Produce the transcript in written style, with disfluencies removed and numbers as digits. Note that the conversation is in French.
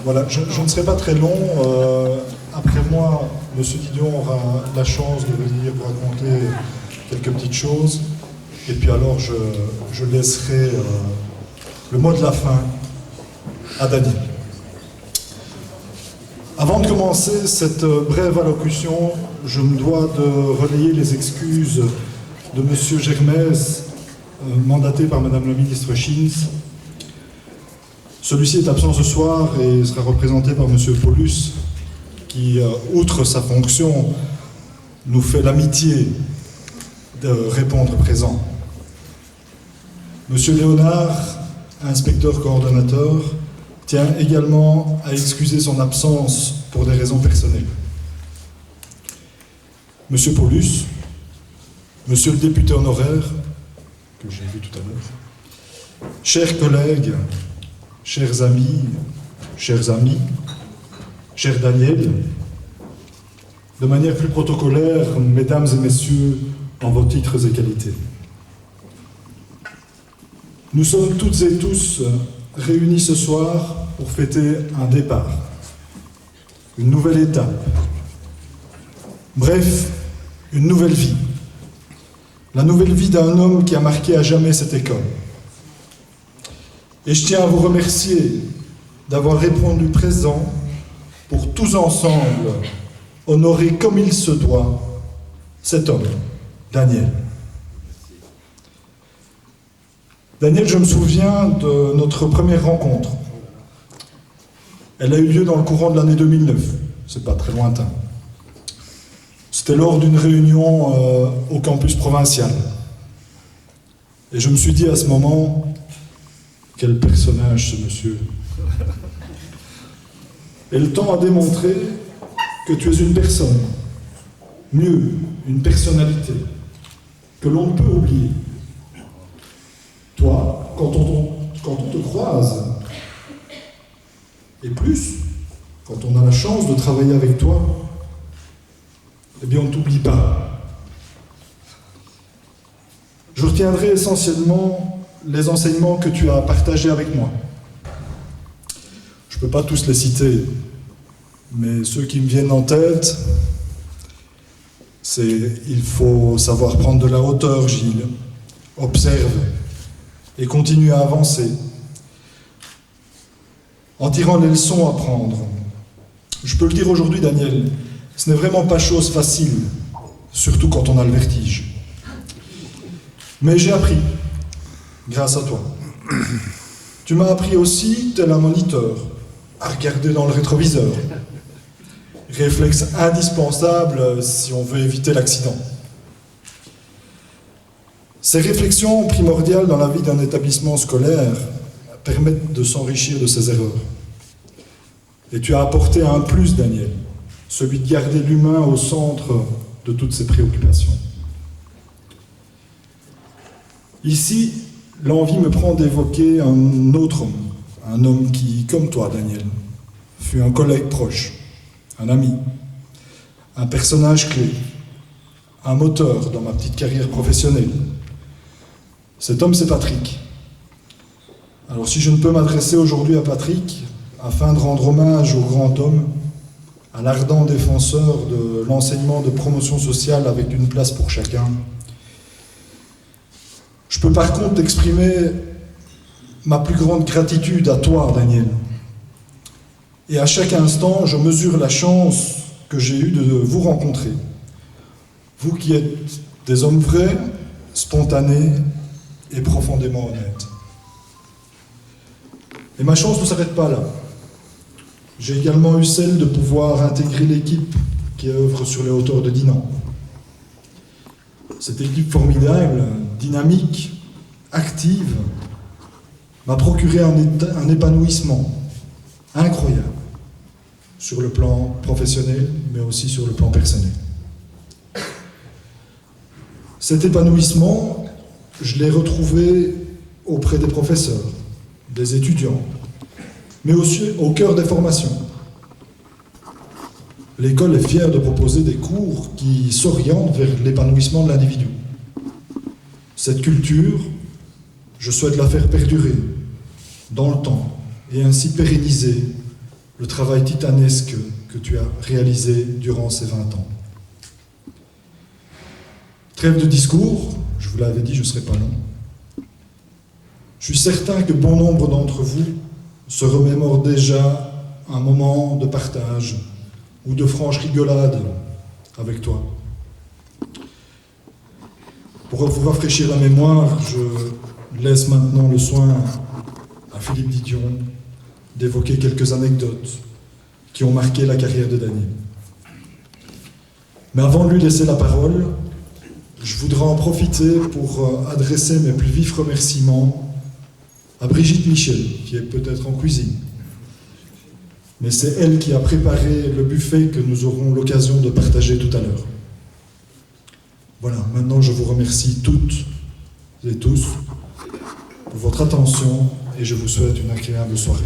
Voilà, je ne serai pas très long. Après moi, M. Didion aura la chance de venir vous raconter quelques petites choses. Et puis alors, je laisserai le mot de la fin à Daniel. Avant de commencer cette brève allocution, je me dois de relayer les excuses de M. Germès, mandaté par Mme la ministre Schins. Celui-ci est absent ce soir et sera représenté par M. Paulus, qui, outre sa fonction, nous fait l'amitié de répondre présent. M. Léonard, inspecteur coordonnateur, tient également à excuser son absence pour des raisons personnelles. M. Paulus, Monsieur le député honoraire, que j'ai vu tout à l'heure, chers collègues, chers amis, cher Daniel, de manière plus protocolaire, mesdames et messieurs, en vos titres et qualités. Nous sommes toutes et tous réunis ce soir pour fêter un départ, une nouvelle étape, bref, une nouvelle vie. La nouvelle vie d'un homme qui a marqué à jamais cette école. Et je tiens à vous remercier d'avoir répondu présent pour tous ensemble honorer comme il se doit cet homme, Daniel. Daniel, je me souviens de notre première rencontre. Elle a eu lieu dans le courant de l'année 2009, c'est pas très lointain. C'était lors d'une réunion au campus provincial. Et je me suis dit à ce moment, quel personnage ce monsieur. Et le temps a démontré que tu es une personne, mieux, une personnalité, que l'on ne peut oublier. Toi, quand on te croise, et plus, quand on a la chance de travailler avec toi, eh bien on ne t'oublie pas. Je retiendrai essentiellement les enseignements que tu as partagés avec moi. Je ne peux pas tous les citer, mais ceux qui me viennent en tête, c'est il faut savoir prendre de la hauteur, Gilles, observe et continue à avancer, en tirant les leçons à prendre. Je peux le dire aujourd'hui, Daniel, ce n'est vraiment pas chose facile, surtout quand on a le vertige. Mais j'ai appris, grâce à toi. Tu m'as appris aussi, tel un moniteur, à regarder dans le rétroviseur. Réflexe indispensable si on veut éviter l'accident. Ces réflexions primordiales dans la vie d'un établissement scolaire permettent de s'enrichir de ses erreurs. Et tu as apporté un plus, Daniel, celui de garder l'humain au centre de toutes ses préoccupations. Ici, l'envie me prend d'évoquer un autre homme, un homme qui, comme toi, Daniel, fut un collègue proche, un ami, un personnage clé, un moteur dans ma petite carrière professionnelle. Cet homme, c'est Patrick. Alors si je ne peux m'adresser aujourd'hui à Patrick, afin de rendre hommage au grand homme, à l'ardent défenseur de l'enseignement de promotion sociale avec une place pour chacun, je peux par contre exprimer ma plus grande gratitude à toi, Daniel. Et à chaque instant, je mesure la chance que j'ai eue de vous rencontrer. Vous qui êtes des hommes vrais, spontanés et profondément honnêtes. Et ma chance ne s'arrête pas là. J'ai également eu celle de pouvoir intégrer l'équipe qui œuvre sur les hauteurs de Dinan. Cette équipe formidable, dynamique, active, m'a procuré un épanouissement incroyable sur le plan professionnel, mais aussi sur le plan personnel. Cet épanouissement, je l'ai retrouvé auprès des professeurs, des étudiants, mais aussi au cœur des formations. L'école est fière de proposer des cours qui s'orientent vers l'épanouissement de l'individu. Cette culture, je souhaite la faire perdurer dans le temps et ainsi pérenniser le travail titanesque que tu as réalisé durant ces 20 ans. Trêve de discours, je vous l'avais dit, je ne serai pas long. Je suis certain que bon nombre d'entre vous se remémorent déjà un moment de partage ou de franche rigolade avec toi. Pour vous rafraîchir la mémoire, je laisse maintenant le soin à Philippe Didion d'évoquer quelques anecdotes qui ont marqué la carrière de Daniel. Mais avant de lui laisser la parole, je voudrais en profiter pour adresser mes plus vifs remerciements à Brigitte Michel, qui est peut-être en cuisine. Mais c'est elle qui a préparé le buffet que nous aurons l'occasion de partager tout à l'heure. Voilà, maintenant je vous remercie toutes et tous pour votre attention et je vous souhaite une agréable soirée.